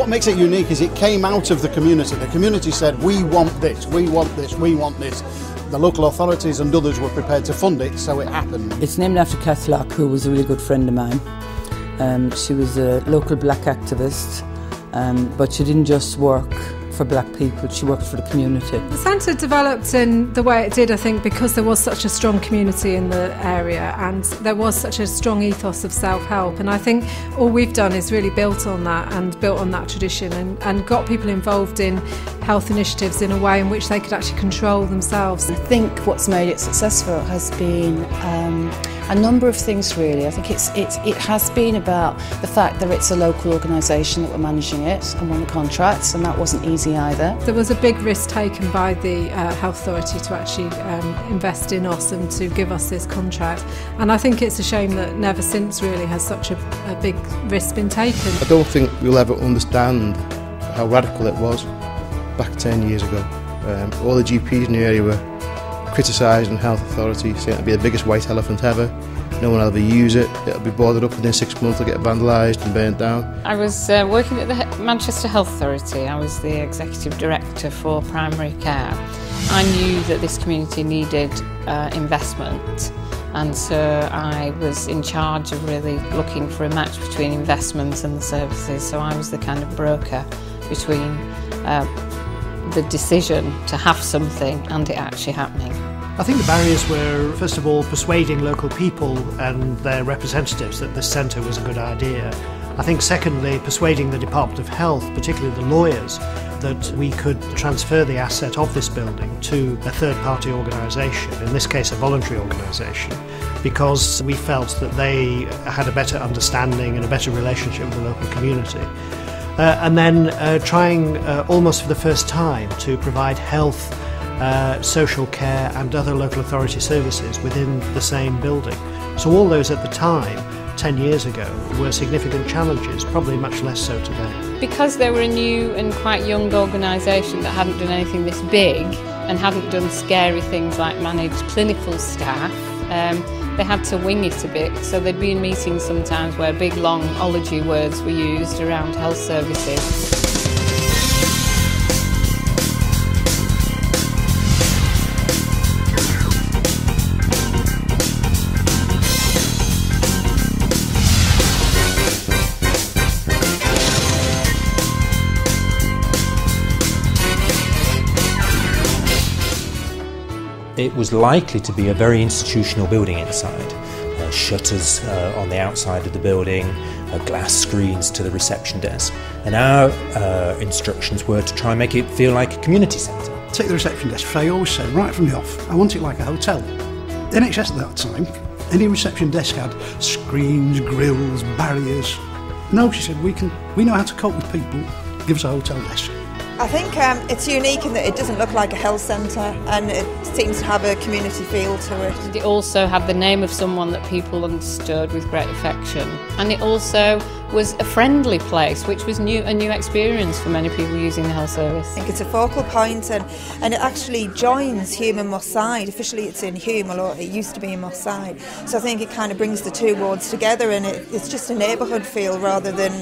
What makes it unique is it came out of the community. The community said, we want this, we want this, we want this. The local authorities and others were prepared to fund it, so it happened. It's named after Kath Locke, who was a really good friend of mine. She was a local black activist, but she didn't just work for black people, she worked for the community. The centre developed in the way it did, I think, because there was such a strong community in the area and there was such a strong ethos of self-help, and I think all we've done is really built on that and built on that tradition and got people involved in health initiatives in a way in which they could actually control themselves. I think what's made it successful has been a number of things really. I think it has been about the fact that it's a local organisation that were managing it and won the contracts, and that wasn't easy either. There was a big risk taken by the Health Authority to actually invest in us and to give us this contract, and I think it's a shame that never since really has such a big risk been taken. I don't think we'll ever understand how radical it was back 10 years ago. All the GPs in the area were criticising the Health Authority, saying it'll be the biggest white elephant ever. No one will ever use it. It'll be boarded up within 6 months, it'll get vandalised and burnt down. I was working at the Manchester Health Authority. I was the Executive Director for Primary Care. I knew that this community needed investment, and so I was in charge of really looking for a match between investments and the services. So I was the kind of broker between the decision to have something and it actually happening. I think the barriers were, first of all, persuading local people and their representatives that this centre was a good idea. I think secondly, persuading the Department of Health, particularly the lawyers, that we could transfer the asset of this building to a third-party organisation, in this case a voluntary organisation, because we felt that they had a better understanding and a better relationship with the local community. And then trying almost for the first time to provide health, social care and other local authority services within the same building. So all those at the time, 10 years ago, were significant challenges, probably much less so today. Because they were a new and quite young organisation that hadn't done anything this big and hadn't done scary things like manage clinical staff, they had to wing it a bit, so they'd be in meetings sometimes where big long ology words were used around health services. It was likely to be a very institutional building inside. Shutters on the outside of the building, glass screens to the reception desk. And our instructions were to try and make it feel like a community centre. Take the reception desk. I always said right from the off, I want it like a hotel. NHS at that time, any reception desk had screens, grills, barriers. No, she said, we know how to cope with people, give us a hotel desk. I think it's unique in that it doesn't look like a health centre and it seems to have a community feel to it. It also had the name of someone that people understood with great affection, and it also was a friendly place, which was a new experience for many people using the health service. I think it's a focal point and it actually joins Hume and Moss Side. Officially it's in Hume, although it used to be in Moss Side. So I think it kind of brings the two wards together, and it's just a neighbourhood feel rather than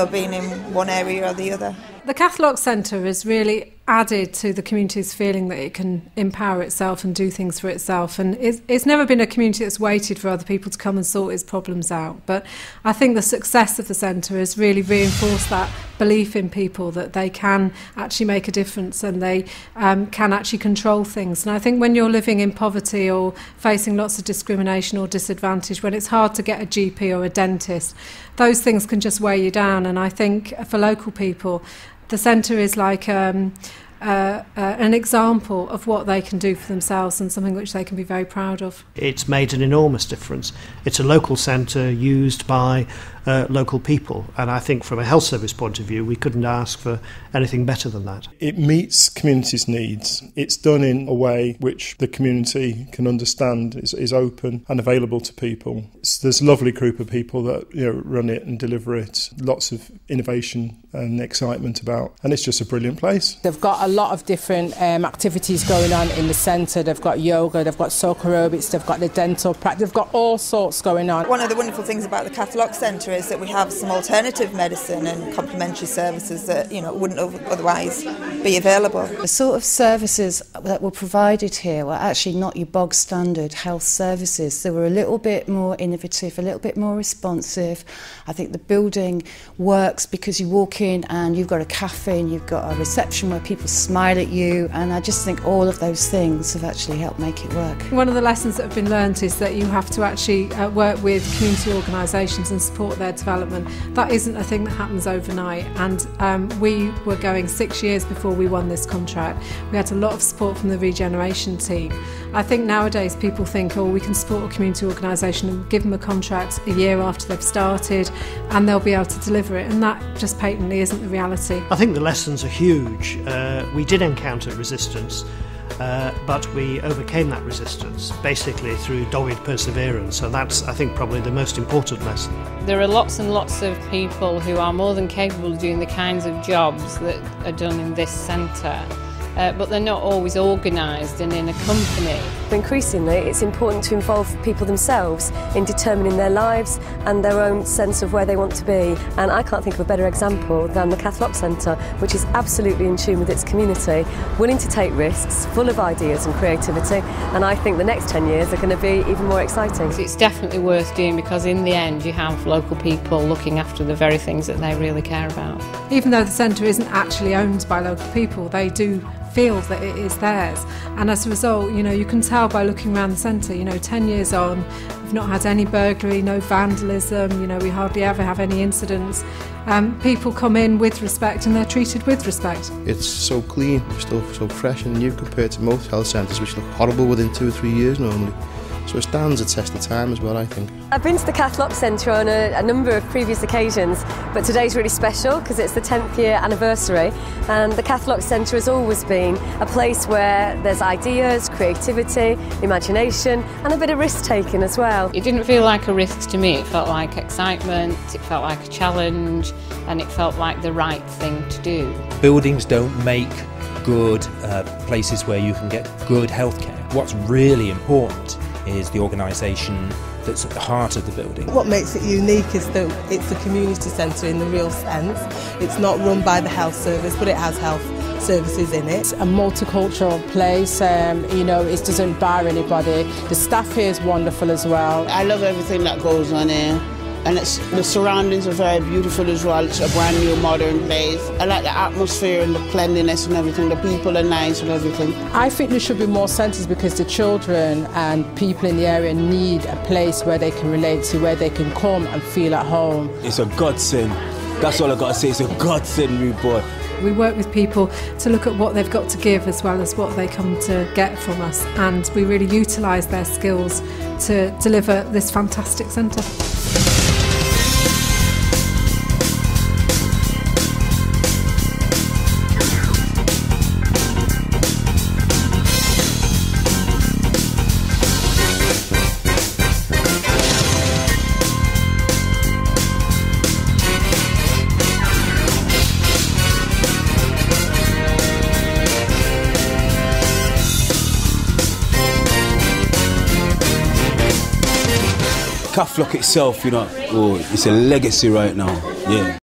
being in one area or the other. The Kath Locke Centre has really added to the community's feeling that it can empower itself and do things for itself, and it's never been a community that's waited for other people to come and sort its problems out. But I think the success of the centre has really reinforced that belief in people that they can actually make a difference and they can actually control things. And I think when you're living in poverty or facing lots of discrimination or disadvantage, when it's hard to get a GP or a dentist, those things can just weigh you down. And I think for local people, the centre is like an example of what they can do for themselves and something which they can be very proud of. It's made an enormous difference. It's a local centre used by local people, and I think from a health service point of view we couldn't ask for anything better than that. It meets community's needs. It's done in a way which the community can understand, is open and available to people. There's a lovely group of people that run it and deliver it. Lots of innovation and excitement about, and it's just a brilliant place. They've got a lot of different activities going on in the centre. They've got yoga, they've got soca aerobics, they've got the dental practice, they've got all sorts going on. One of the wonderful things about the Kath Locke Centre centre is that we have some alternative medicine and complementary services that, you know, wouldn't otherwise be available. The sort of services that were provided here were actually not your bog standard health services. They were a little bit more innovative, a little bit more responsive. I think the building works because you walk in and you've got a cafe and you've got a reception where people smile at you, and I just think all of those things have actually helped make it work. One of the lessons that have been learnt is that you have to actually work with community organisations and support their development. That isn't a thing that happens overnight, and we were going 6 years before we won this contract. We had a lot of support from the regeneration team. I think nowadays people think, oh, we can support a community organisation and give them a contract a year after they've started and they'll be able to deliver it, and that just patently isn't the reality. I think the lessons are huge. We did encounter resistance, but we overcame that resistance basically through dogged perseverance, so that's, I think, probably the most important lesson. There are lots and lots of people who are more than capable of doing the kinds of jobs that are done in this centre. But they're not always organised and in a company. Increasingly, it's important to involve people themselves in determining their lives and their own sense of where they want to be. And I can't think of a better example than the Kath Locke Centre, which is absolutely in tune with its community, willing to take risks, full of ideas and creativity. And I think the next 10 years are going to be even more exciting. It's definitely worth doing because in the end you have local people looking after the very things that they really care about. Even though the centre isn't actually owned by local people, they do feel that it is theirs, and as a result, you know, you can tell by looking around the centre, you know, 10 years on, we've not had any burglary, no vandalism, you know, we hardly ever have any incidents. People come in with respect and they're treated with respect. It's so clean, still so fresh and new compared to most health centres which look horrible within 2 or 3 years normally. So it stands a test of time as well, I think. I've been to the Kath Locke Centre on a number of previous occasions, but today's really special because it's the 10th year anniversary, and the Kath Locke Centre has always been a place where there's ideas, creativity, imagination and a bit of risk-taking as well. It didn't feel like a risk to me, it felt like excitement, it felt like a challenge, and it felt like the right thing to do. Buildings don't make good places where you can get good healthcare. What's really important is the organisation that's at the heart of the building. What makes it unique is that it's a community centre in the real sense. It's not run by the health service, but it has health services in it. It's a multicultural place, you know, it doesn't bar anybody. The staff here is wonderful as well. I love everything that goes on here. And the surroundings are very beautiful as well. It's a brand new modern place. I like the atmosphere and the cleanliness and everything. The people are nice and everything. I think there should be more centres because the children and people in the area need a place where they can relate to, where they can come and feel at home. It's a godsend. That's all I got to say. It's a godsend, rude boy. We work with people to look at what they've got to give as well as what they come to get from us, and we really utilise their skills to deliver this fantastic centre. Kath Locke itself, you know, it's a legacy right now, yeah.